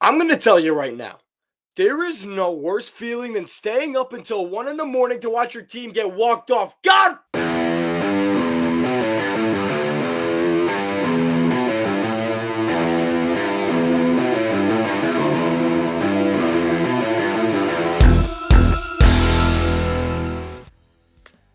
I'm going to tell you right now, there is no worse feeling than staying up until 1 in the morning to watch your team get walked off. God!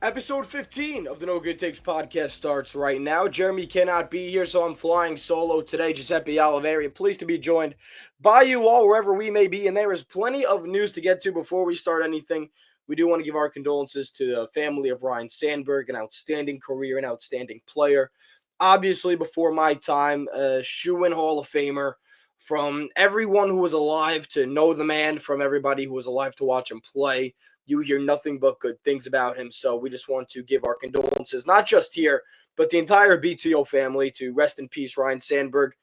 Episode 15 of the No Good Takes podcast starts right now. Jeremy cannot be here, so I'm flying solo today. Giuseppe Oliveira, pleased to be joined by you all wherever we may be. And there is plenty of news to get to before we start anything. We do want to give our condolences to the family of Ryne Sandberg, an outstanding career, an outstanding player. Obviously, before my time, a shoo-in Hall of Famer. From everyone who was alive to know the man, from everybody who was alive to watch him play. You hear nothing but good things about him. So we just want to give our condolences, not just here, but the entire BTO family, to rest in peace, Ryne Sandberg.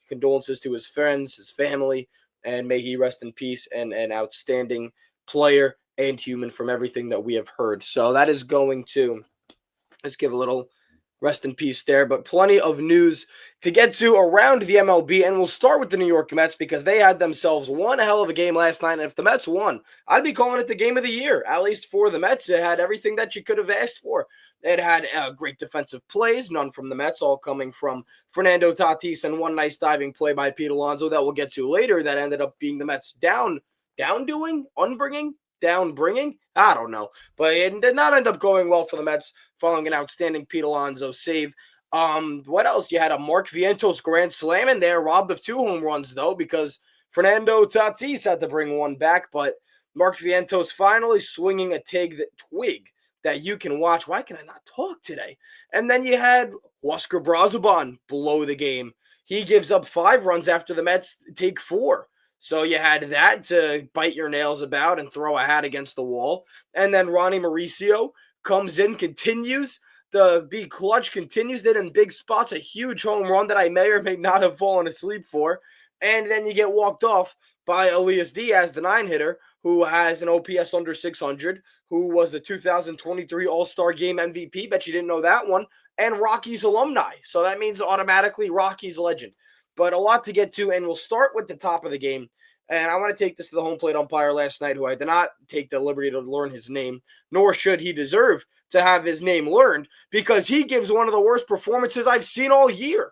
Condolences to his friends, his family, and may he rest in peace, and an outstanding player and human from everything that we have heard. So that is going to, let's give a little rest in peace there, but plenty of news to get to around the MLB, and we'll start with the New York Mets because they had themselves one hell of a game last night, and if the Mets won, I'd be calling it the game of the year, at least for the Mets. It had everything that you could have asked for. It had great defensive plays, none from the Mets, all coming from Fernando Tatis, and one nice diving play by Pete Alonso that we'll get to later that ended up being the Mets downbringing. I don't know. But it did not end up going well for the Mets following an outstanding Pete Alonso save. What else? You had a Mark Vientos grand slam in there, robbed of 2 home runs, though, because Fernando Tatis had to bring one back. But Mark Vientos finally swinging a twig that you can watch. Why can I not talk today? And then you had Huascar Brazoban below the game. He gives up 5 runs after the Mets take 4. So you had that to bite your nails about and throw a hat against the wall. And then Ronnie Mauricio comes in, continues to be clutch, continues it in big spots, a huge home run that I may or may not have fallen asleep for. And then you get walked off by Elias Diaz, the 9-hitter, who has an OPS under 600, who was the 2023 All-Star Game MVP. Bet you didn't know that one. And Rockies alumni. So that means automatically Rockies legend. But a lot to get to, and we'll start with the top of the game. And I want to take this to the home plate umpire last night, who I did not take the liberty to learn his name, nor should he deserve to have his name learned, because he gives one of the worst performances I've seen all year.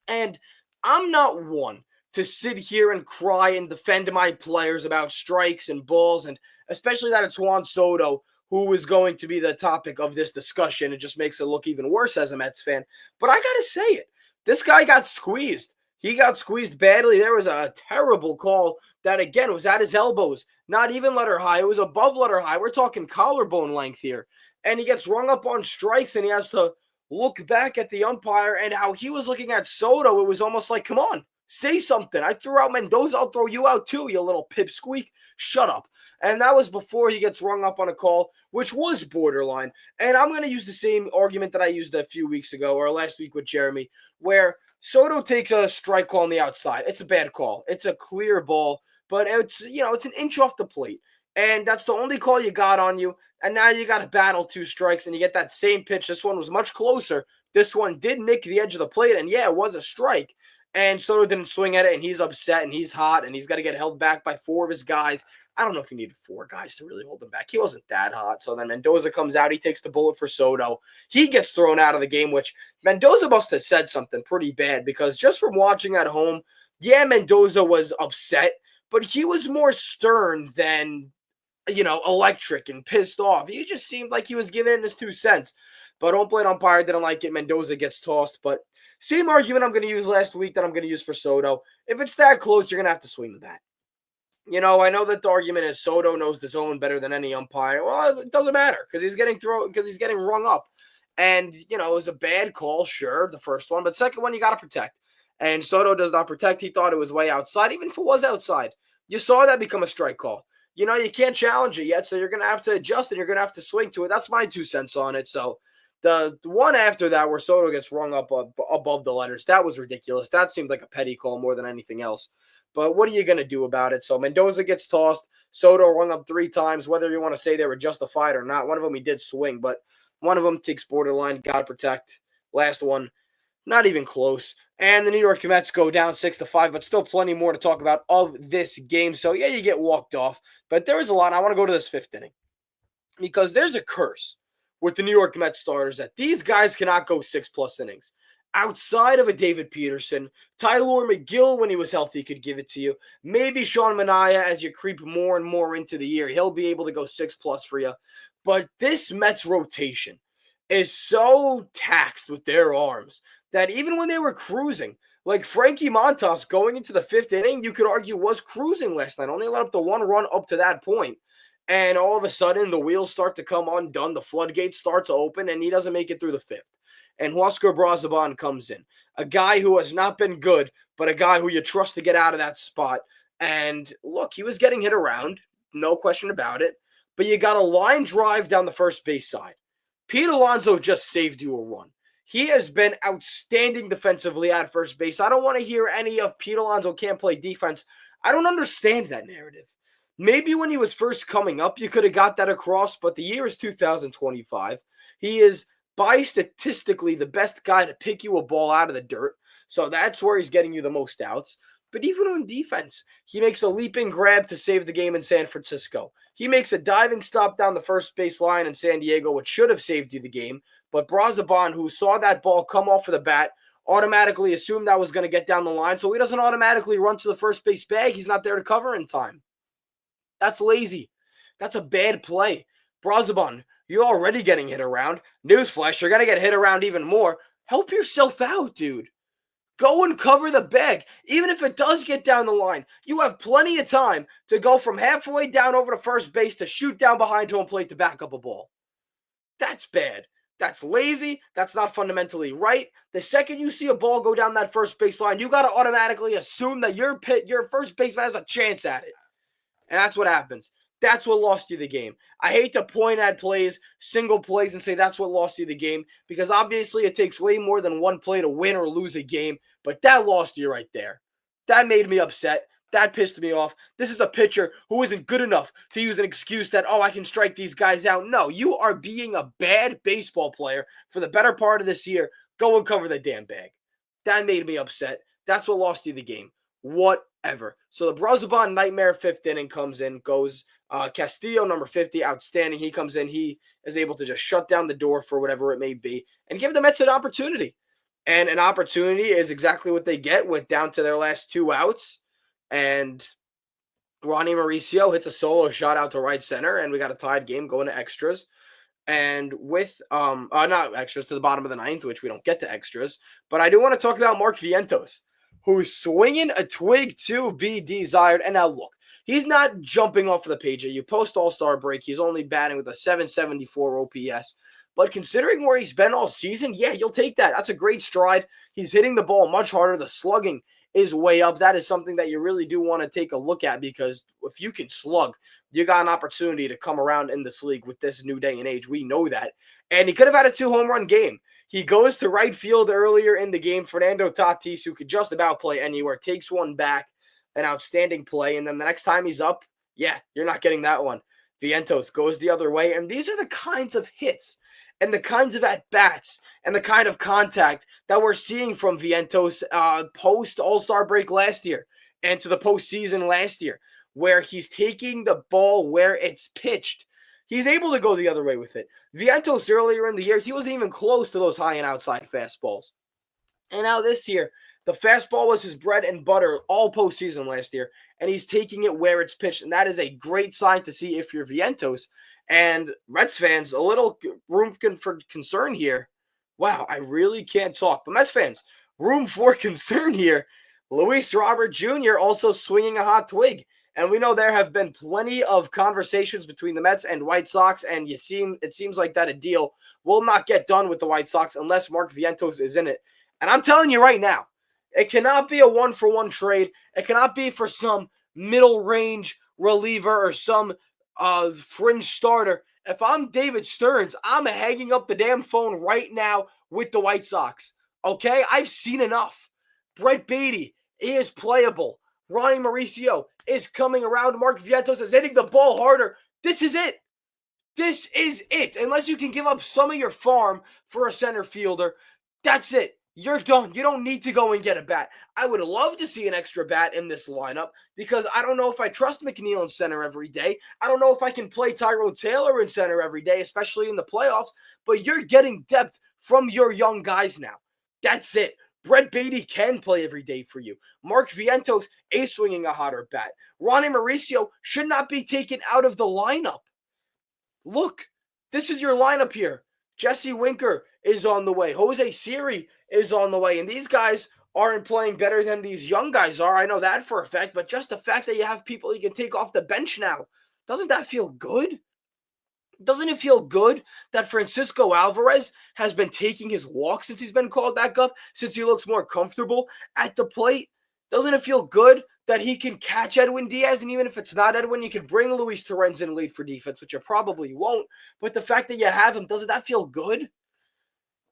And I'm not one to sit here and cry and defend my players about strikes and balls, and especially that it's Juan Soto who is going to be the topic of this discussion. It just makes it look even worse as a Mets fan. But I got to say it. This guy got squeezed. He got squeezed badly. There was a terrible call that, again, was at his elbows. Not even letter high. It was above letter high. We're talking collarbone length here. And he gets rung up on strikes, and he has to look back at the umpire, and how he was looking at Soto. It was almost like, come on, say something. I threw out Mendoza. I'll throw you out too, you little pipsqueak. Shut up. And that was before he gets rung up on a call, which was borderline. And I'm going to use the same argument that I used a few weeks ago, or last week with Jeremy, where Soto takes a strike call on the outside. It's a bad call. It's a clear ball, but it's an inch off the plate. And that's the only call you got on you. And now you got to battle 2 strikes, and you get that same pitch. This one was much closer. This one did nick the edge of the plate, and yeah, it was a strike. And Soto didn't swing at it, and he's upset, and he's hot, and he's got to get held back by 4 of his guys. I don't know if he needed 4 guys to really hold him back. He wasn't that hot. So then Mendoza comes out. He takes the bullet for Soto. He gets thrown out of the game, which Mendoza must have said something pretty bad, because just from watching at home, yeah, Mendoza was upset, but he was more stern than, electric and pissed off. He just seemed like he was giving in his 2 cents. But home plate umpire didn't like it. Mendoza gets tossed. But same argument I'm going to use last week that I'm going to use for Soto. If it's that close, you're going to have to swing the bat. I know that the argument is Soto knows the zone better than any umpire. Well, it doesn't matter because he's getting rung up. And, it was a bad call, sure, the first one. But second one, you got to protect. And Soto does not protect. He thought it was way outside. Even if it was outside, you saw that become a strike call. You can't challenge it yet, so you're going to have to adjust and you're going to have to swing to it. That's my 2 cents on it. So the one after that where Soto gets rung up above the letters, that was ridiculous. That seemed like a petty call more than anything else. But what are you going to do about it? So Mendoza gets tossed. Soto rung up 3 times, whether you want to say they were justified or not. One of them he did swing, but one of them takes borderline, got to protect. Last one, Not even close. And the New York Mets go down 6-5, but still plenty more to talk about of this game. So yeah, you get walked off, but there was a lot. I want to go to this fifth inning because there's a curse with the New York Mets starters that these guys cannot go 6+ innings. Outside of a David Peterson, Tyler McGill, when he was healthy, could give it to you. Maybe Sean Manaea, as you creep more and more into the year, he'll be able to go 6+ for you. But this Mets rotation is so taxed with their arms that even when they were cruising, like Frankie Montas going into the fifth inning, you could argue was cruising last night. Only let up the one run up to that point. And all of a sudden, the wheels start to come undone. The floodgates start to open, and he doesn't make it through the fifth. And Huascar Brazaban comes in, a guy who has not been good, but a guy who you trust to get out of that spot. And look, he was getting hit around, no question about it. But you got a line drive down the first base side. Pete Alonso just saved you a run. He has been outstanding defensively at first base. I don't want to hear any of Pete Alonso can't play defense. I don't understand that narrative. Maybe when he was first coming up, you could have got that across, but the year is 2025. He is by statistically the best guy to pick you a ball out of the dirt. So that's where he's getting you the most outs. But even on defense, he makes a leaping grab to save the game in San Francisco. He makes a diving stop down the first base line in San Diego, which should have saved you the game. But Brazaban, who saw that ball come off of the bat, automatically assumed that was going to get down the line. So he doesn't automatically run to the first base bag. He's not there to cover in time. That's lazy. That's a bad play. Brazaban, you're already getting hit around. Newsflash, you're going to get hit around even more. Help yourself out, dude. Go and cover the bag. Even if it does get down the line, you have plenty of time to go from halfway down over to first base to shoot down behind home plate to back up a ball. That's bad. That's lazy. That's not fundamentally right. The second you see a ball go down that first base line, you got to automatically assume that your first baseman has a chance at it. And that's what happens. That's what lost you the game. I hate to point at plays, single plays, and say that's what lost you the game, because obviously it takes way more than one play to win or lose a game, but that lost you right there. That made me upset. That pissed me off. This is a pitcher who isn't good enough to use an excuse that, I can strike these guys out. No, you are being a bad baseball player for the better part of this year. Go and cover the damn bag. That made me upset. That's what lost you the game. Whatever. So the Brazaban nightmare fifth inning comes in, goes Castillo, number 50, outstanding. He comes in. He is able to just shut down the door for whatever it may be and give the Mets an opportunity. And an opportunity is exactly what they get with down to their last two outs. And Ronnie Mauricio hits a solo shot out to right center, and we got a tied game going to extras. And with not extras, to the bottom of the ninth, which we don't get to extras. But I do want to talk about Mark Vientos, who's swinging a twig to be desired. And now look, he's not jumping off of the page at you. Post All-Star break, he's only batting with a 774 OPS. But considering where he's been all season, yeah, you'll take that. That's a great stride. He's hitting the ball much harder. The slugging is way up. That is something that you really do want to take a look at, because if you can slug, you got an opportunity to come around in this league with this new day and age. We know that. And he could have had a 2-home-run game. He goes to right field earlier in the game. Fernando Tatis, who could just about play anywhere, takes one back. An outstanding play. And then the next time he's up, yeah, you're not getting that one. Vientos goes the other way. And these are the kinds of hits and the kinds of at-bats and the kind of contact that we're seeing from Vientos post All-Star break last year and to the postseason last year, where he's taking the ball where it's pitched. He's able to go the other way with it. Vientos earlier in the year, he wasn't even close to those high and outside fastballs. And now this year, the fastball was his bread and butter all postseason last year, and he's taking it where it's pitched, and that is a great sign to see if you're Vientos. And Mets fans, a little room for concern here. Wow, I really can't talk. But Mets fans, room for concern here. Luis Robert Jr. also swinging a hot twig. And we know there have been plenty of conversations between the Mets and White Sox, and it seems like that a deal will not get done with the White Sox unless Mark Vientos is in it. And I'm telling you right now, it cannot be a one-for-one trade. It cannot be for some middle-range reliever or some fringe starter. If I'm David Stearns, I'm hanging up the damn phone right now with the White Sox. Okay? I've seen enough. Brett Beatty is playable. Ronnie Mauricio is coming around. Mark Vientos is hitting the ball harder. This is it. This is it. Unless you can give up some of your farm for a center fielder, that's it. You're done. You don't need to go and get a bat. I would love to see an extra bat in this lineup because I don't know if I trust McNeil in center every day. I don't know if I can play Tyrone Taylor in center every day, especially in the playoffs. But you're getting depth from your young guys now. That's it. Brett Beatty can play every day for you. Mark Vientos is swinging a hotter bat. Ronnie Mauricio should not be taken out of the lineup. Look, this is your lineup here. Jesse Winker is on the way. Jose Siri is on the way. And these guys aren't playing better than these young guys are. I know that for a fact. But just the fact that you have people you can take off the bench now, doesn't that feel good? Doesn't it feel good that Francisco Alvarez has been taking his walk since he's been called back up, since he looks more comfortable at the plate? Doesn't it feel good that he can catch Edwin Diaz? And even if it's not Edwin, you can bring Luis Torrens in lead for defense, which you probably won't. But the fact that you have him, doesn't that feel good?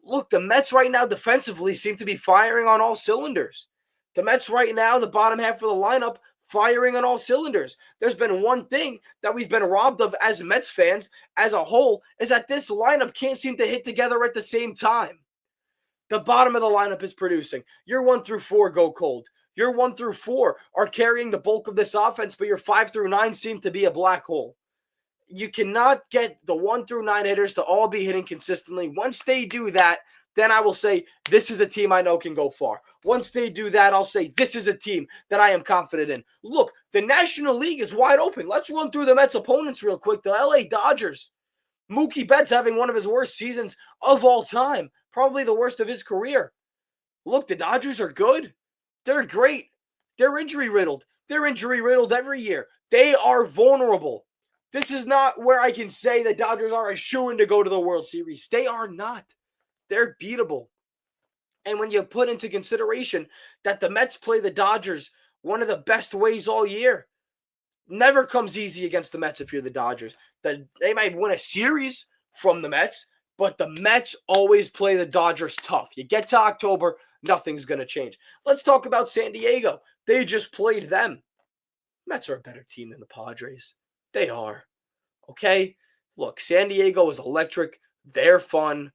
Look, the Mets right now defensively seem to be firing on all cylinders. The Mets right now, the bottom half of the lineup, firing on all cylinders. There's been one thing that we've been robbed of as Mets fans as a whole, is that this lineup can't seem to hit together at the same time. The bottom of the lineup is producing. Your 1 through 4 go cold. Your 1 through 4 are carrying the bulk of this offense, but your 5 through 9 seem to be a black hole. You cannot get the 1 through 9 hitters to all be hitting consistently. Once they do that, then I will say, this is a team I know can go far. Once they do that, I'll say, this is a team that I am confident in. Look, the National League is wide open. Let's run through the Mets' opponents real quick. The LA Dodgers. Mookie Betts having one of his worst seasons of all time. Probably the worst of his career. Look, the Dodgers are good. They're great. They're injury-riddled. They're injury-riddled every year. They are vulnerable. This is not where I can say the Dodgers are a shoo-in to go to the World Series. They are not. They're beatable. And when you put into consideration that the Mets play the Dodgers one of the best ways all year, never comes easy against the Mets if you're the Dodgers. They might win a series from the Mets, but the Mets always play the Dodgers tough. You get to October, nothing's going to change. Let's talk about San Diego. They just played them. Mets are a better team than the Padres. They are. Okay? Look, San Diego is electric. They're fun.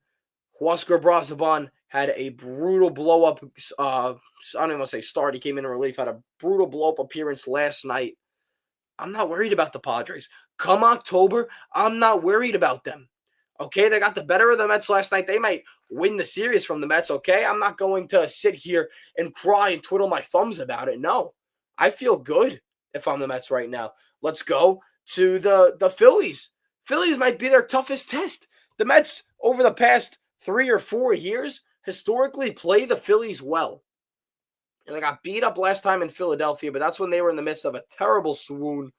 Huascar Brazaban had a brutal blow-up, I don't even want to say start. He came in relief, had a brutal blow-up appearance last night. I'm not worried about the Padres. Come October, I'm not worried about them. Okay, they got the better of the Mets last night. They might win the series from the Mets, okay? I'm not going to sit here and cry and twiddle my thumbs about it. No, I feel good if I'm the Mets right now. Let's go to the Phillies. Phillies might be their toughest test. The Mets, over the past 3 or 4 years, historically play the Phillies well. And they got beat up last time in Philadelphia, but that's when they were in the midst of a terrible swoon.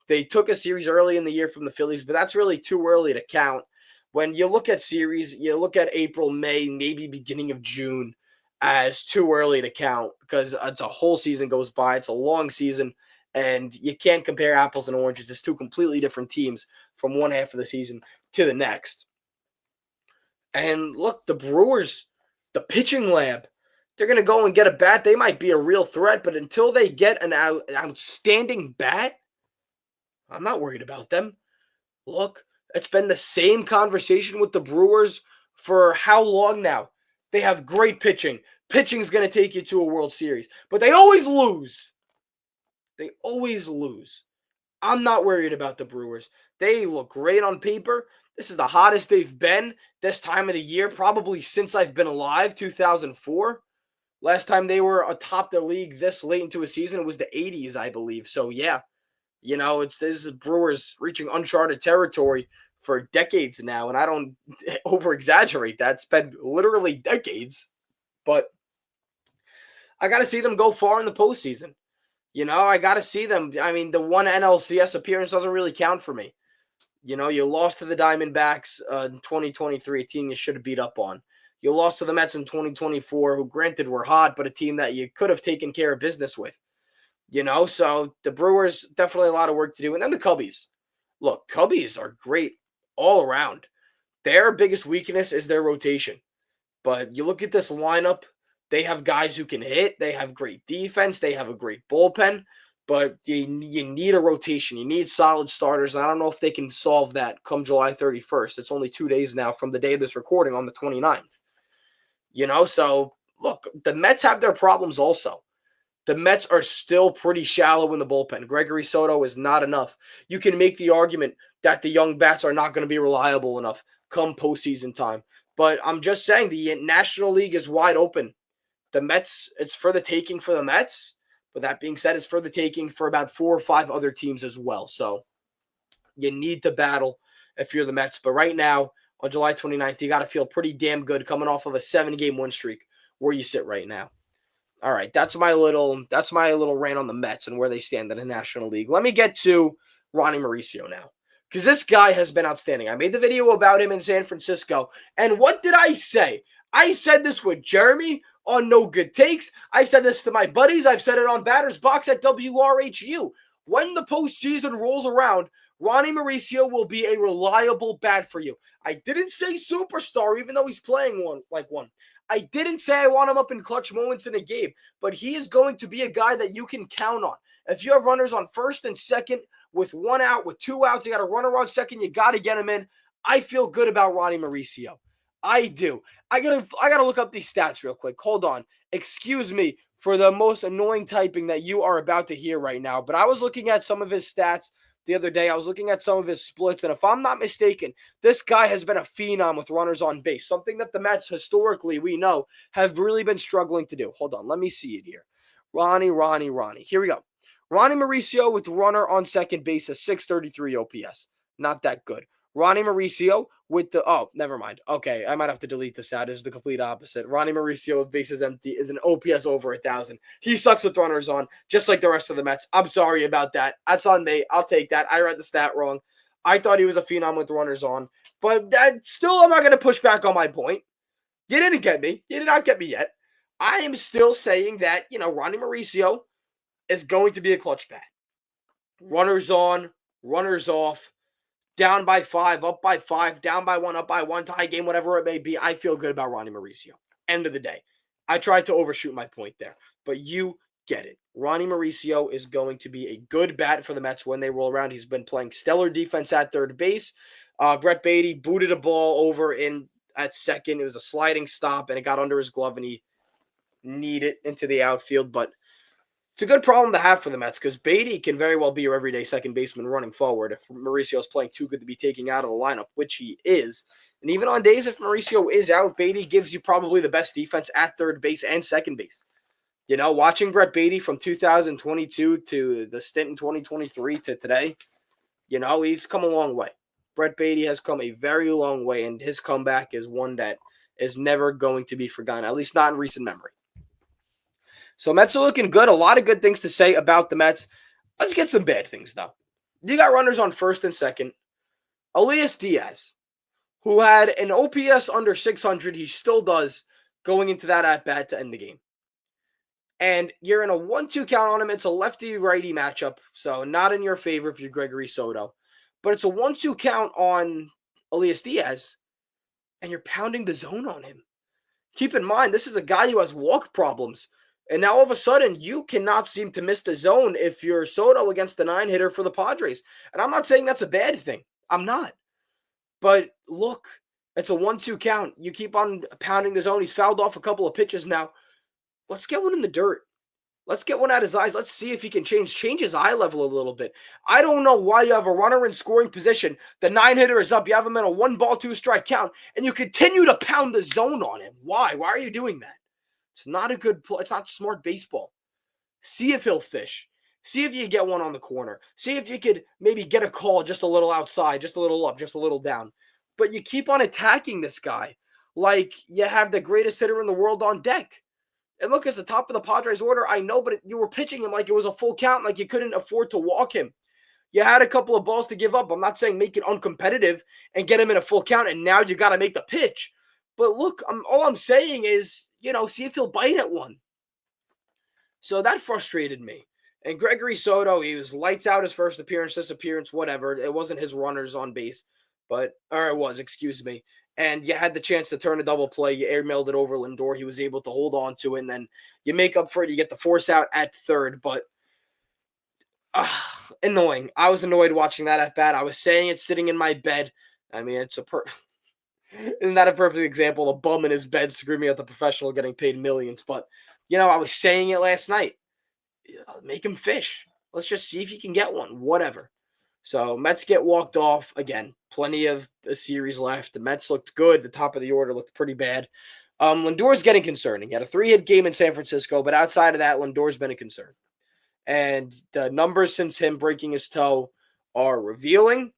They took a series early in the year from the Phillies, but that's really too early to count. When you look at series, you look at April, May, maybe beginning of June as too early to count because it's a whole season goes by. It's a long season, and you can't compare apples and oranges. It's two completely different teams from one half of the season to the next. And look, the Brewers, the pitching lab, they're going to go and get a bat. They might be a real threat, but until they get an outstanding bat, I'm not worried about them. Look, it's been the same conversation with the Brewers for how long now? They have great pitching. Pitching's going to take you to a World Series, but they always lose. They always lose. I'm not worried about the Brewers. They look great on paper. This is the hottest they've been this time of the year, probably since I've been alive, 2004. Last time they were atop the league this late into a season, it was the 80s, I believe. So, yeah, you know, this is Brewers reaching uncharted territory for decades now, and I don't over-exaggerate that. It's been literally decades, but I got to see them go far in the postseason. You know, I got to see them. I mean, the one NLCS appearance doesn't really count for me. You know, you lost to the Diamondbacks in 2023, a team you should have beat up on. You lost to the Mets in 2024, who granted were hot, but a team that you could have taken care of business with. You know, so the Brewers, definitely a lot of work to do. And then the Cubbies. Look, Cubbies are great all around. Their biggest weakness is their rotation. But you look at this lineup, they have guys who can hit. They have great defense. They have a great bullpen. But you need a rotation. You need solid starters. And I don't know if they can solve that come July 31st. It's only 2 days now from the day of this recording on the 29th. You know, so look, the Mets have their problems also. The Mets are still pretty shallow in the bullpen. Gregory Soto is not enough. You can make the argument that the young bats are not going to be reliable enough come postseason time. But I'm just saying the National League is wide open. The Mets, it's for the taking for the Mets. But that being said, it's for the taking for about 4 or 5 other teams as well. So you need to battle if you're the Mets. But right now, on July 29th, you got to feel pretty damn good coming off of a 7-game win streak where you sit right now. All right, that's my little rant on the Mets and where they stand in the National League. Let me get to Ronnie Mauricio now, because this guy has been outstanding. I made the video about him in San Francisco, and what did I say? I said this with Jeremy on No Good Takes. I said this to my buddies. I've said it on Batter's Box at WRHU. When the postseason rolls around, Ronnie Mauricio will be a reliable bat for you. I didn't say superstar, even though he's playing one. I didn't say I want him up in clutch moments in a game, but he is going to be a guy that you can count on. If you have runners on first and second with 1 out, with 2 outs, you got a runner on second, you got to get him in. I feel good about Ronnie Mauricio. I do. I gotta look up these stats real quick. Hold on. Excuse me for the most annoying typing that you are about to hear right now, but I was looking at some of his stats the other day. I was looking at some of his splits, and if I'm not mistaken, this guy has been a phenom with runners on base, something that the Mets historically, we know, have really been struggling to do. Hold on, let me see it here. Ronnie. Here we go. Ronnie Mauricio with runner on second base, a 633 OPS. Not that good. Ronnie Mauricio with never mind. Okay, I might have to delete this out. It's the complete opposite. Ronnie Mauricio with bases empty is an OPS over 1,000. He sucks with runners on, just like the rest of the Mets. I'm sorry about that. That's on me. I'll take that. I read the stat wrong. I thought he was a phenom with runners on, but still, I'm not going to push back on my point. You didn't get me. You did not get me yet. I am still saying that, Ronnie Mauricio is going to be a clutch bat. Runners on, runners off. Down by 5, up by 5, down by 1, up by 1, tie game, whatever it may be. I feel good about Ronnie Mauricio. End of the day. I tried to overshoot my point there, but you get it. Ronnie Mauricio is going to be a good bat for the Mets when they roll around. He's been playing stellar defense at third base. Brett Beatty booted a ball over at second. It was a sliding stop, and it got under his glove, and he kneed it into the outfield, but it's a good problem to have for the Mets because Beatty can very well be your everyday second baseman running forward if Mauricio is playing too good to be taken out of the lineup, which he is. And even on days if Mauricio is out, Beatty gives you probably the best defense at third base and second base. Watching Brett Beatty from 2022 to the stint in 2023 to today, he's come a long way. Brett Beatty has come a very long way, and his comeback is one that is never going to be forgotten, at least not in recent memory. So Mets are looking good. A lot of good things to say about the Mets. Let's get some bad things, though. You got runners on first and second. Elias Diaz, who had an OPS under 600, he still does going into that at-bat to end the game. And you're in a 1-2 count on him. It's a lefty-righty matchup, so not in your favor if you're Gregory Soto. But it's a 1-2 count on Elias Diaz, and you're pounding the zone on him. Keep in mind, this is a guy who has walk problems. And now all of a sudden, you cannot seem to miss the zone if you're Soto against the 9-hitter for the Padres. And I'm not saying that's a bad thing. I'm not. But look, it's a 1-2 count. You keep on pounding the zone. He's fouled off a couple of pitches now. Let's get one in the dirt. Let's get one at his eyes. Let's see if he can change his eye level a little bit. I don't know why you have a runner in scoring position. The 9-hitter is up. You have him in a 1-ball, 2-strike count. And you continue to pound the zone on him. Why? Why are you doing that? It's not a good play. It's not smart baseball. See if he'll fish. See if you get one on the corner. See if you could maybe get a call just a little outside, just a little up, just a little down. But you keep on attacking this guy like you have the greatest hitter in the world on deck. And look, it's the top of the Padres order. I know, but you were pitching him like it was a full count, like you couldn't afford to walk him. You had a couple of balls to give up. I'm not saying make it uncompetitive and get him in a full count, and now you got to make the pitch. But look, all I'm saying is, see if he'll bite at one. So that frustrated me. And Gregory Soto, he was lights out his first appearance, this appearance, whatever. It wasn't his runners on base, or it was, excuse me. And you had the chance to turn a double play. You airmailed it over Lindor. He was able to hold on to it, and then you make up for it. You get the force out at third, but annoying. I was annoyed watching that at bat. I was saying it sitting in my bed. I mean, Isn't that a perfect example? A bum in his bed screaming at the professional getting paid millions. But, I was saying it last night. Make him fish. Let's just see if he can get one. Whatever. So Mets get walked off again. Plenty of the series left. The Mets looked good. The top of the order looked pretty bad. Lindor's getting concerning. He had a 3-hit game in San Francisco, but outside of that, Lindor's been a concern. And the numbers since him breaking his toe are revealing.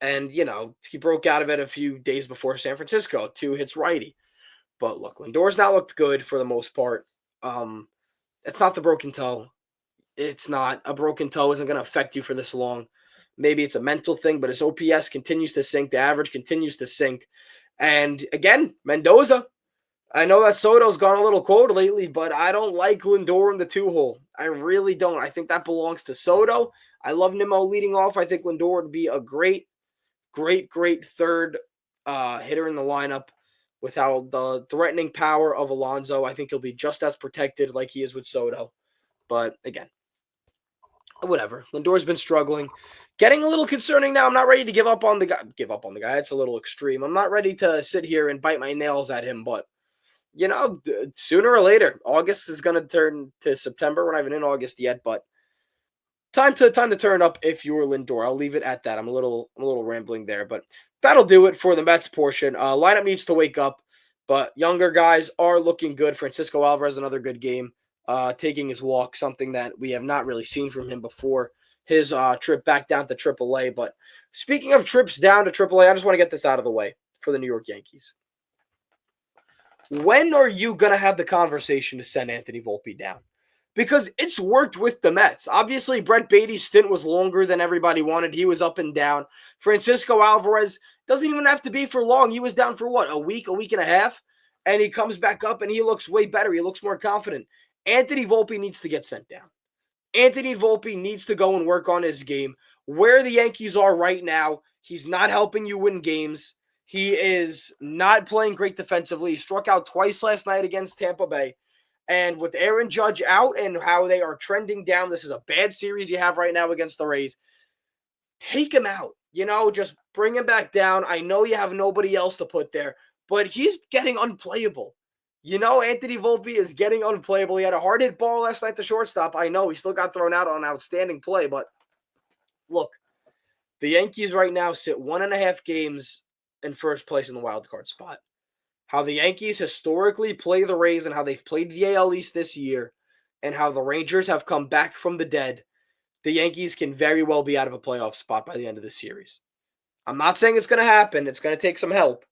And, he broke out of it a few days before San Francisco. 2 hits righty. But look, Lindor's not looked good for the most part. It's not the broken toe. It's not. A broken toe isn't going to affect you for this long. Maybe it's a mental thing, but his OPS continues to sink. The average continues to sink. And again, Mendoza. I know that Soto's gone a little cold lately, but I don't like Lindor in the 2-hole. I really don't. I think that belongs to Soto. I love Nimmo leading off. I think Lindor would be a great third hitter in the lineup without the threatening power of Alonso. I think he'll be just as protected like he is with Soto. But again, whatever. Lindor's been struggling. Getting a little concerning now. I'm not ready to give up on the guy. Give up on the guy. It's a little extreme. I'm not ready to sit here and bite my nails at him, but sooner or later, August is going to turn to September. We're not even in August yet, but time to turn up if you're Lindor. I'll leave it at that. I'm a little rambling there, but that'll do it for the Mets portion. Lineup needs to wake up, but younger guys are looking good. Francisco Alvarez, another good game, taking his walk, something that we have not really seen from him before his trip back down to AAA. But speaking of trips down to AAA, I just want to get this out of the way for the New York Yankees. When are you going to have the conversation to send Anthony Volpe down? Because it's worked with the Mets. Obviously, Brett Beatty's stint was longer than everybody wanted. He was up and down. Francisco Alvarez doesn't even have to be for long. He was down for what, a week and a half? And he comes back up and he looks way better. He looks more confident. Anthony Volpe needs to get sent down. Anthony Volpe needs to go and work on his game. Where the Yankees are right now, he's not helping you win games. He is not playing great defensively. He struck out twice last night against Tampa Bay. And with Aaron Judge out and how they are trending down, this is a bad series you have right now against the Rays. Take him out. Just bring him back down. I know you have nobody else to put there, but he's getting unplayable. Anthony Volpe is getting unplayable. He had a hard-hit ball last night to shortstop. I know he still got thrown out on an outstanding play, but look, the Yankees right now sit 1.5 games in first place in the wild card spot. How the Yankees historically play the Rays and how they've played the AL East this year and how the Rangers have come back from the dead, the Yankees can very well be out of a playoff spot by the end of the series. I'm not saying it's going to happen. It's going to take some help.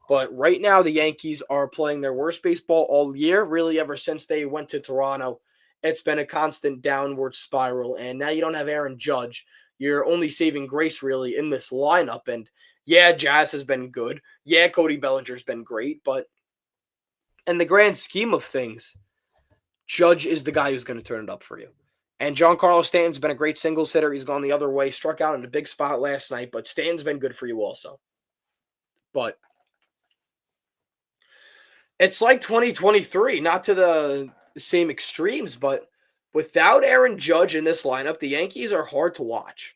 But right now, the Yankees are playing their worst baseball all year, really ever since they went to Toronto. It's been a constant downward spiral, and now you don't have Aaron Judge. You're only saving grace, really, in this lineup, and yeah, Jazz has been good. Yeah, Cody Bellinger's been great, but in the grand scheme of things, Judge is the guy who's going to turn it up for you. And Giancarlo Stanton's been a great singles hitter. He's gone the other way, struck out in a big spot last night, but Stanton's been good for you also. But it's like 2023, not to the same extremes, but without Aaron Judge in this lineup, the Yankees are hard to watch.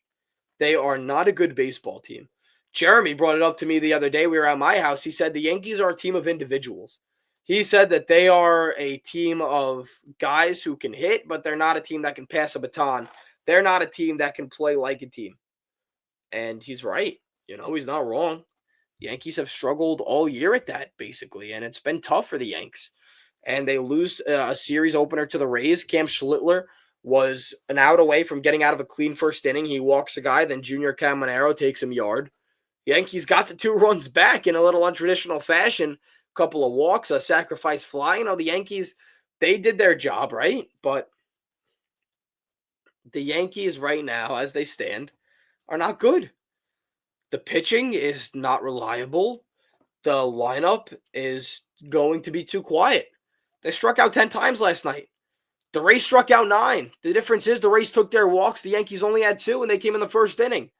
They are not a good baseball team. Jeremy brought it up to me the other day. We were at my house. He said the Yankees are a team of individuals. He said that they are a team of guys who can hit, but they're not a team that can pass a baton. They're not a team that can play like a team. And he's right. He's not wrong. Yankees have struggled all year at that, basically, and it's been tough for the Yanks. And they lose a series opener to the Rays. Cam Schlittler was an out away from getting out of a clean first inning. He walks a guy, then Junior Caminero takes him yard. Yankees got the 2 runs back in a little untraditional fashion. A couple of walks, a sacrifice fly. The Yankees, they did their job, right? But the Yankees right now, as they stand, are not good. The pitching is not reliable. The lineup is going to be too quiet. They struck out 10 times last night. The Rays struck out 9. The difference is the Rays took their walks. The Yankees only had 2, and they came in the first inning.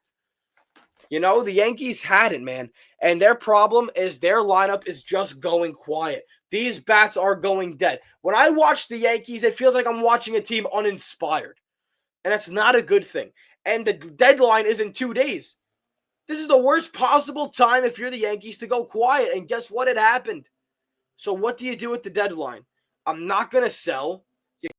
The Yankees had it, man. And their problem is their lineup is just going quiet. These bats are going dead. When I watch the Yankees, it feels like I'm watching a team uninspired. And that's not a good thing. And the deadline is in 2 days. This is the worst possible time if you're the Yankees to go quiet. And guess what? It happened. So what do you do at the deadline? I'm not going to sell. You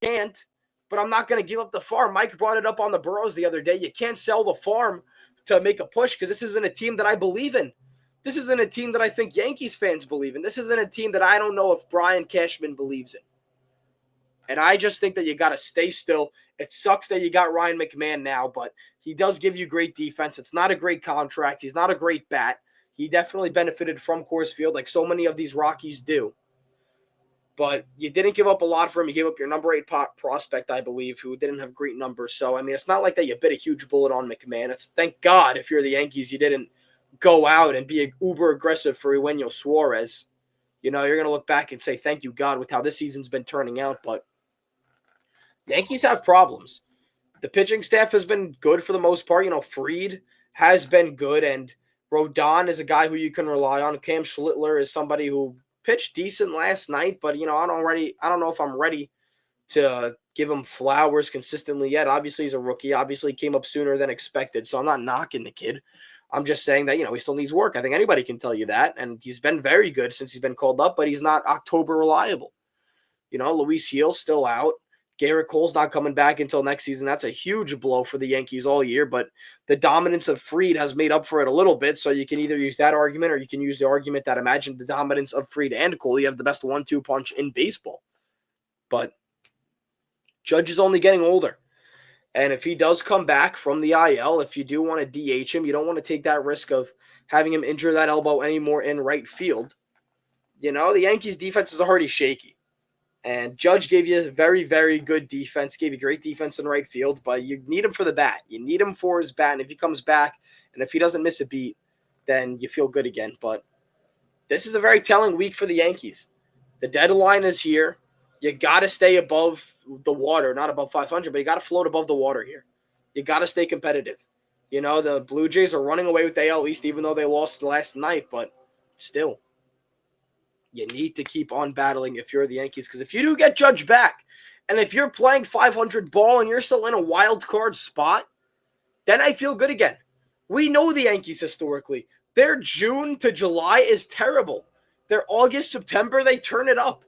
can't. But I'm not going to give up the farm. Mike brought it up on the Burrows the other day. You can't sell the farm to make a push because this isn't a team that I believe in. This isn't a team that I think Yankees fans believe in. This isn't a team that I don't know if Brian Cashman believes in. And I just think that you got to stay still. It sucks that you got Ryan McMahon now, but he does give you great defense. It's not a great contract. He's not a great bat. He definitely benefited from Coors Field like so many of these Rockies do. But you didn't give up a lot for him. You gave up your number 8 prospect, I believe, who didn't have great numbers. So, I mean, it's not like that you bit a huge bullet on McMahon. It's thank God if you're the Yankees, you didn't go out and be uber aggressive for Eugenio Suarez. You know, you're going to look back and say, thank you, God, with how this season's been turning out. But Yankees have problems. The pitching staff has been good for the most part. You know, Fried has been good, and Rodon is a guy who you can rely on. Cam Schlittler is somebody who pitched decent last night, but, you know, I don't know if I'm ready to give him flowers consistently yet. Obviously, he's a rookie. Obviously, he came up sooner than expected, so I'm not knocking the kid. I'm just saying that, you know, he still needs work. I think anybody can tell you that, and he's been very good since he's been called up, but he's not October reliable. You know, Luis Gil's still out. Garrett Cole's not coming back until next season. That's a huge blow for the Yankees all year, but the dominance of Fried has made up for it a little bit, so you can either use that argument or you can use the argument that imagine the dominance of Fried and Cole. You have the best 1-2 punch in baseball. But Judge is only getting older. And if he does come back from the IL, if you do want to DH him, you don't want to take that risk of having him injure that elbow anymore in right field. You know, the Yankees' defense is already shaky. And Judge gave you very, very good defense, gave you great defense in right field, but you need him for the bat. You need him for his bat, and if he comes back, and if he doesn't miss a beat, then you feel good again. But this is a very telling week for the Yankees. The deadline is here. You got to stay above the water, not above 500, but you got to float above the water here. You got to stay competitive. You know, the Blue Jays are running away with the AL East, even though they lost last night, but still. You need to keep on battling if you're the Yankees, because if you do get Judge back, and if you're playing 500 ball and you're still in a wild card spot, then I feel good again. We know the Yankees historically. Their June to July is terrible. Their August, September, they turn it up.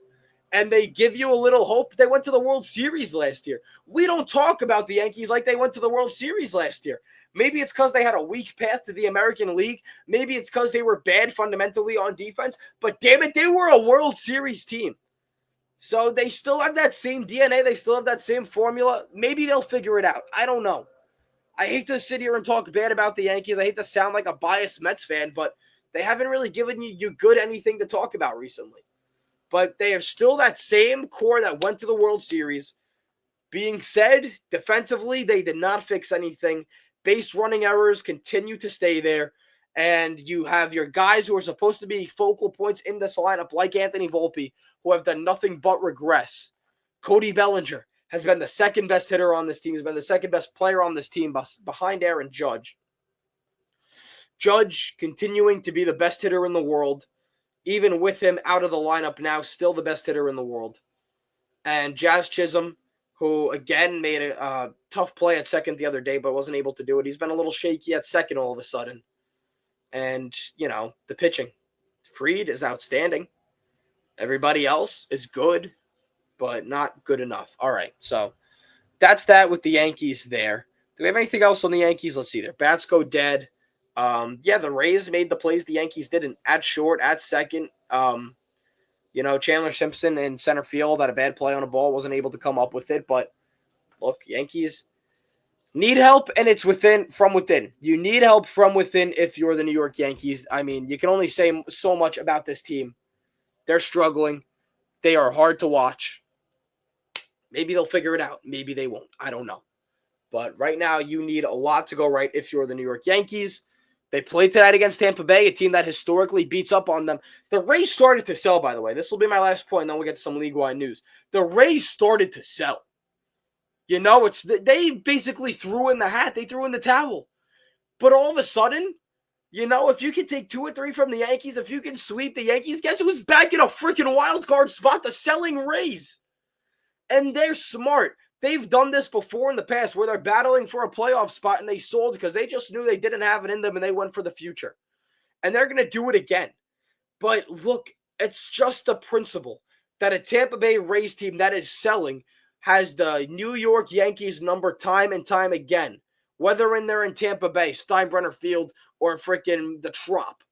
And they give you a little hope. They went to the World Series last year. We don't talk about the Yankees like they went to the World Series last year. Maybe it's because they had a weak path to the American League. Maybe it's because they were bad fundamentally on defense. But damn it, they were a World Series team. So they still have that same DNA. They still have that same formula. Maybe they'll figure it out. I don't know. I hate to sit here and talk bad about the Yankees. I hate to sound like a biased Mets fan, but they haven't really given you good anything to talk about recently. But they have still that same core that went to the World Series. Being said, defensively, they did not fix anything. Base running errors continue to stay there. And you have your guys who are supposed to be focal points in this lineup, like Anthony Volpe, who have done nothing but regress. Cody Bellinger has been the second best hitter on this team. He's been the second best player on this team behind Aaron Judge. Judge continuing to be the best hitter in the world. Even with him out of the lineup now, still the best hitter in the world. And Jazz Chisholm, who, again, made a tough play at second the other day, but wasn't able to do it. He's been a little shaky at second all of a sudden. And, you know, the pitching. Fried is outstanding. Everybody else is good, but not good enough. All right, so that's that with the Yankees there. Do we have anything else on the Yankees? Let's see. Their bats go dead. The Rays made the plays the Yankees didn't. At short, at second, Chandler Simpson in center field had a bad play on a ball, wasn't able to come up with it. But look, Yankees need help, and it's from within. You need help from within if you're the New York Yankees. I mean, you can only say so much about this team. They're struggling. They are hard to watch. Maybe they'll figure it out. Maybe they won't. I don't know. But right now, you need a lot to go right if you're the New York Yankees. They played tonight against Tampa Bay, a team that historically beats up on them. The Rays started to sell, by the way. This will be my last point, and then we'll get to some league-wide news. The Rays started to sell. You know, they basically threw in the hat. They threw in the towel. But all of a sudden, you know, if you can take 2 or 3 from the Yankees, if you can sweep the Yankees, guess who's back in a freaking wild card spot? The selling Rays. And they're smart. They've done this before in the past where they're battling for a playoff spot and they sold because they just knew they didn't have it in them and they went for the future. And they're going to do it again. But look, it's just the principle that a Tampa Bay Rays team that is selling has the New York Yankees number time and time again. Whether they're in Tampa Bay, Steinbrenner Field, or freaking the Trop.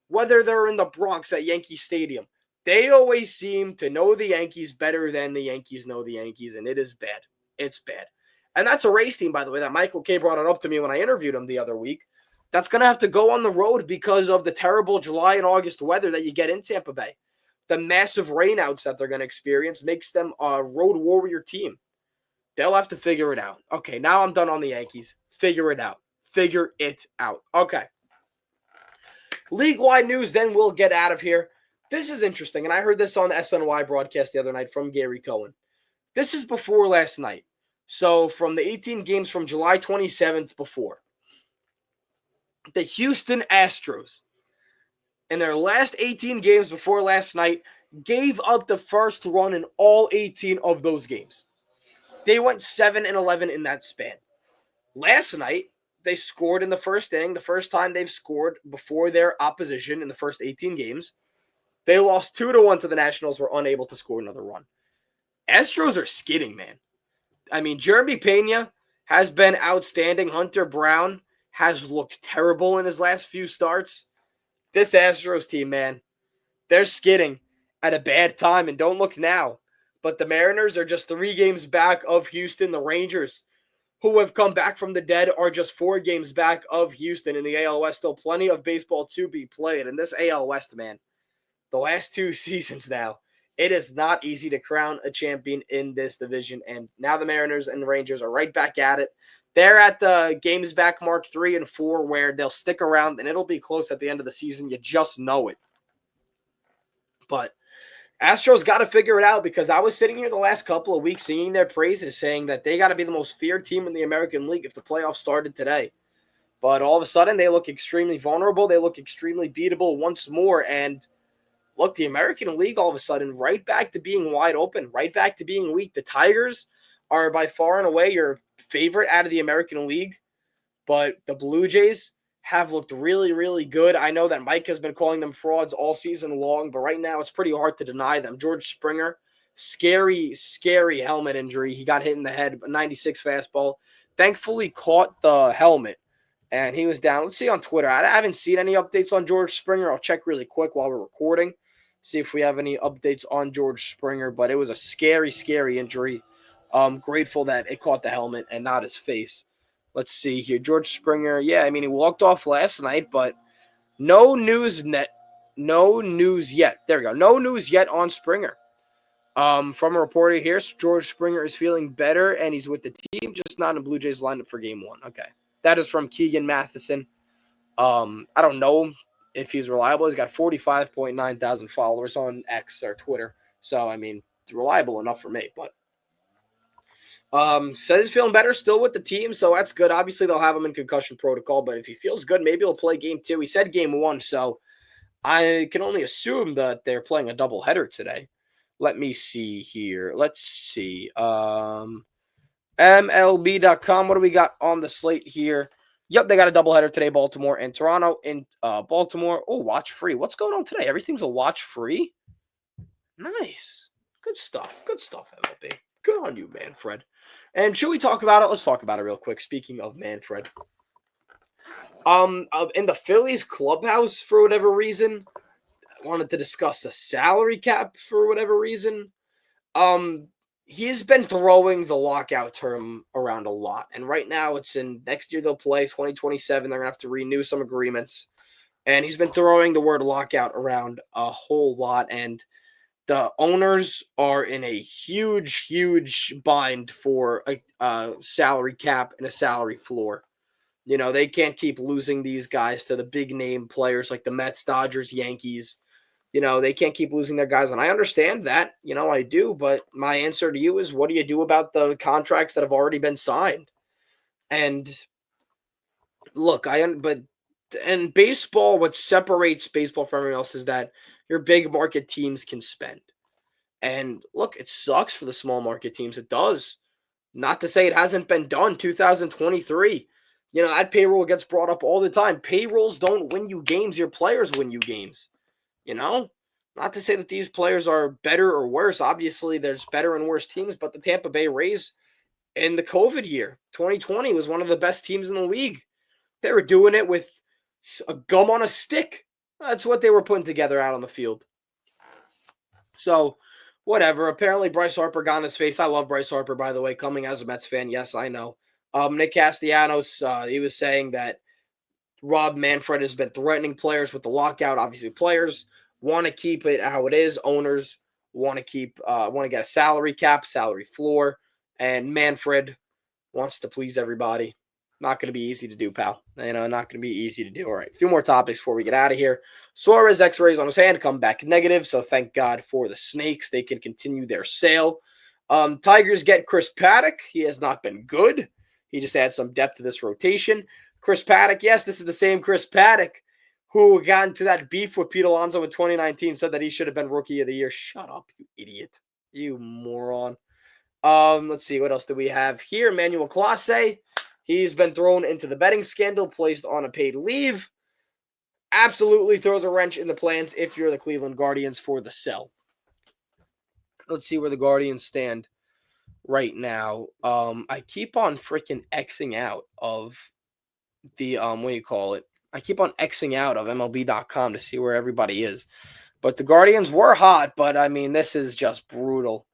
Whether they're in the Bronx at Yankee Stadium. They always seem to know the Yankees better than the Yankees know the Yankees, and it is bad. It's bad. And that's a Rays team, by the way, that Michael K brought it up to me when I interviewed him the other week. That's going to have to go on the road because of the terrible July and August weather that you get in Tampa Bay. The massive rainouts that they're going to experience makes them a road warrior team. They'll have to figure it out. Okay, now I'm done on the Yankees. Figure it out. Figure it out. Okay. League-wide news, then we'll get out of here. This is interesting, and I heard this on the SNY broadcast the other night from Gary Cohen. This is before last night. So from the 18 games from July 27th before, the Houston Astros, in their last 18 games before last night, gave up the first run in all 18 of those games. They went 7-11 in that span. Last night, they scored in the first inning, the first time they've scored before their opposition in the first 18 games. They lost 2-1 to the Nationals, were unable to score another run. Astros are skidding, man. I mean, Jeremy Pena has been outstanding. Hunter Brown has looked terrible in his last few starts. This Astros team, man, they're skidding at a bad time, and don't look now. But the Mariners are just 3 games back of Houston. The Rangers, who have come back from the dead, are just 4 games back of Houston in the AL West. Still plenty of baseball to be played. And this AL West, man, the last 2 seasons now, it is not easy to crown a champion in this division. And now the Mariners and the Rangers are right back at it. They're at the games back mark 3 and 4 where they'll stick around and it'll be close at the end of the season. You just know it. But Astros got to figure it out because I was sitting here the last couple of weeks singing their praises, saying that they got to be the most feared team in the American League if the playoffs started today. But all of a sudden, they look extremely vulnerable. They look extremely beatable once more. And look, the American League all of a sudden right back to being wide open, right back to being weak. The Tigers are by far and away your favorite out of the American League, but the Blue Jays have looked really, really good. I know that Mike has been calling them frauds all season long, but right now it's pretty hard to deny them. George Springer, scary, scary helmet injury. He got hit in the head, 96 fastball. Thankfully caught the helmet, and he was down. Let's see on Twitter. I haven't seen any updates on George Springer. I'll check really quick while we're recording, see if we have any updates on George Springer, but it was a scary, scary injury. I'm grateful that it caught the helmet and not his face. Let's see here. George Springer, yeah, I mean, he walked off last night, but no news yet. There we go. No news yet on Springer. From a reporter here, George Springer is feeling better, and he's with the team, just not in Blue Jays lineup for Game 1. Okay. That is from Keegan Matheson. I don't know if he's reliable. He's got 45.9 thousand followers on X or Twitter. So, I mean, it's reliable enough for me, but says he's feeling better still with the team, so that's good. Obviously, they'll have him in concussion protocol, but if he feels good, maybe he'll play Game 2. He said Game 1, so I can only assume that they're playing a doubleheader today. Let me see here. Let's see. MLB.com, what do we got on the slate here? Yep, they got a doubleheader today, Baltimore and Toronto. In Baltimore, watch free. What's going on today? Everything's a watch free? Nice. Good stuff. Good stuff, MLB. Good on you, Manfred. And should we talk about it? Let's talk about it real quick. Speaking of Manfred. In the Phillies clubhouse, for whatever reason, I wanted to discuss the salary cap for whatever reason. He's been throwing the lockout term around a lot. And right now it's in next year they'll play 2027. They're going to have to renew some agreements. And he's been throwing the word lockout around a whole lot. And the owners are in a huge, huge bind for a salary cap and a salary floor. You know, they can't keep losing these guys to the big name players like the Mets, Dodgers, Yankees. You know, they can't keep losing their guys. And I understand that, you know, I do. But my answer to you is, what do you do about the contracts that have already been signed? And look, and baseball, what separates baseball from everyone else is that your big market teams can spend. And look, it sucks for the small market teams. It does. Not to say it hasn't been done. 2023, that payroll gets brought up all the time. Payrolls don't win you games. Your players win you games. You know, not to say that these players are better or worse. Obviously, there's better and worse teams, but the Tampa Bay Rays in the COVID year, 2020, was one of the best teams in the league. They were doing it with a gum on a stick. That's what they were putting together out on the field. So, whatever. Apparently, Bryce Harper got in his face. I love Bryce Harper, by the way, coming as a Mets fan. Yes, I know. Nick Castellanos, he was saying that Rob Manfred has been threatening players with the lockout. Obviously, players want to keep it how it is. Owners want to get a salary cap, salary floor, and Manfred wants to please everybody. Not going to be easy to do, pal. Not going to be easy to do. All right, a few more topics before we get out of here. Suarez x-rays on his hand come back negative, so thank God for the Snakes. They can continue their sail. Tigers get Chris Paddock. He has not been good. He just adds some depth to this rotation. Chris Paddock, yes, this is the same Chris Paddock who got into that beef with Pete Alonso in 2019, said that he should have been Rookie of the Year. Shut up, you idiot. You moron. Let's see, what else do we have here? Manuel Clase. He's been thrown into the betting scandal, placed on a paid leave. Absolutely throws a wrench in the plans if you're the Cleveland Guardians for the sell. Let's see where the Guardians stand right now. I keep on freaking Xing out of the, I keep on Xing out of MLB.com to see where everybody is. But the Guardians were hot, but I mean, this is just brutal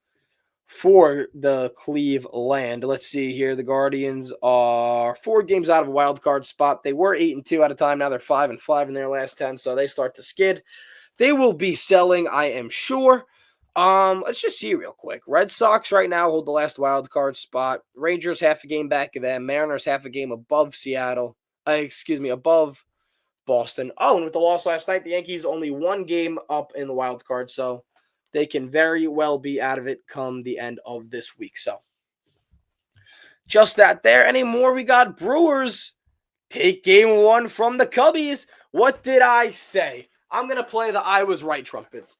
for the Cleveland. Let's see here. The Guardians are 4 games out of a wild card spot. They were 8-2 at a time. Now they're 5-5 in their last 10, so they start to skid. They will be selling, I am sure. Let's just see real quick. Red Sox right now hold the last wild card spot. Rangers half a game back of them. Mariners half a game above Seattle. Above Boston. Oh, and with the loss last night, the Yankees only 1 game up in the wild card, so they can very well be out of it come the end of this week. So, just that there. Any more? We got Brewers take game 1 from the Cubbies. What did I say? I'm going to play the I was right trumpets.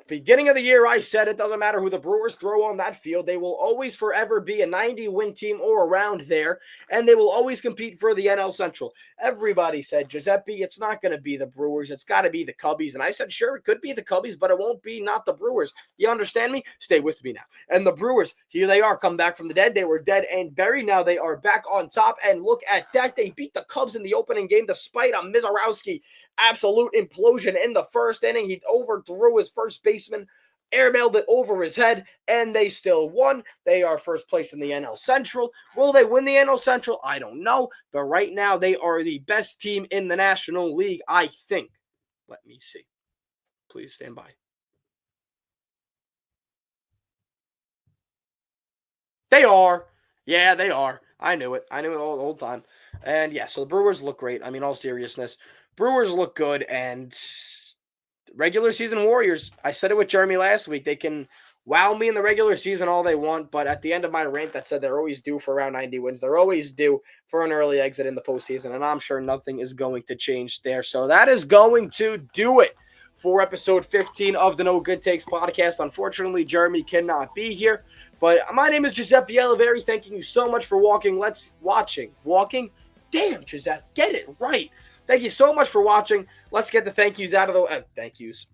Beginning of the year, I said it doesn't matter who the Brewers throw on that field. They will always forever be a 90-win team or around there, and they will always compete for the NL Central. Everybody said, Giuseppe, it's not going to be the Brewers. It's got to be the Cubbies. And I said, sure, it could be the Cubbies, but it won't be not the Brewers. You understand me? Stay with me now. And the Brewers, here they are, come back from the dead. They were dead and buried. Now they are back on top, and look at that. They beat the Cubs in the opening game despite a Mizorowski absolute implosion in the first inning. He overthrew his first baseman, airmailed it over his head, and they still won. They are first place in the NL Central. Will they win the NL Central? I don't know. But right now, they are the best team in the National League, I think. Let me see. Please stand by. They are. Yeah, they are. I knew it. I knew it all the whole time. And yeah, so the Brewers look great. I mean, all seriousness. Brewers look good, and regular season Warriors, I said it with Jeremy last week, they can wow me in the regular season all they want, but at the end of my rant that said they're always due for around 90 wins. They're always due for an early exit in the postseason, and I'm sure nothing is going to change there. So that is going to do it for episode 15 of the No Good Takes podcast. Unfortunately, Jeremy cannot be here, but my name is Giuseppe Oliveri. Thanking you so much for watching. Damn, Giuseppe, get it right. Thank you so much for watching. Let's get the thank yous out of the way. Thank yous.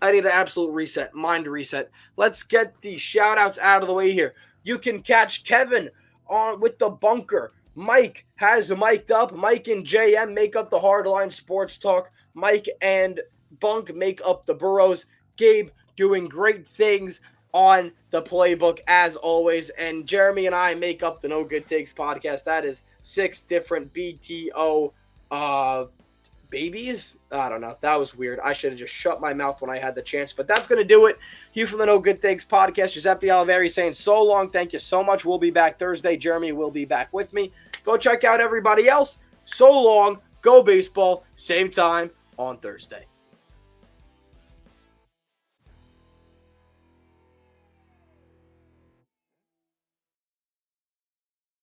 I need an absolute reset, mind reset. Let's get the shout outs out of the way here. You can catch Kevin on with the bunker. Mike has mic'd up. Mike and JM make up the Hardline Sports Talk. Mike and Bunk make up the Burrows. Gabe doing great things on the playbook as always. And Jeremy and I make up the No Good Takes podcast. That is 6 different BTO babies. I don't know. That was weird. I should have just shut my mouth when I had the chance. But that's going to do it here from the No Good Things podcast. Giuseppe Oliveri saying so long. Thank you so much. We'll be back Thursday. Jeremy will be back with me. Go check out everybody else. So long. Go baseball. Same time on Thursday.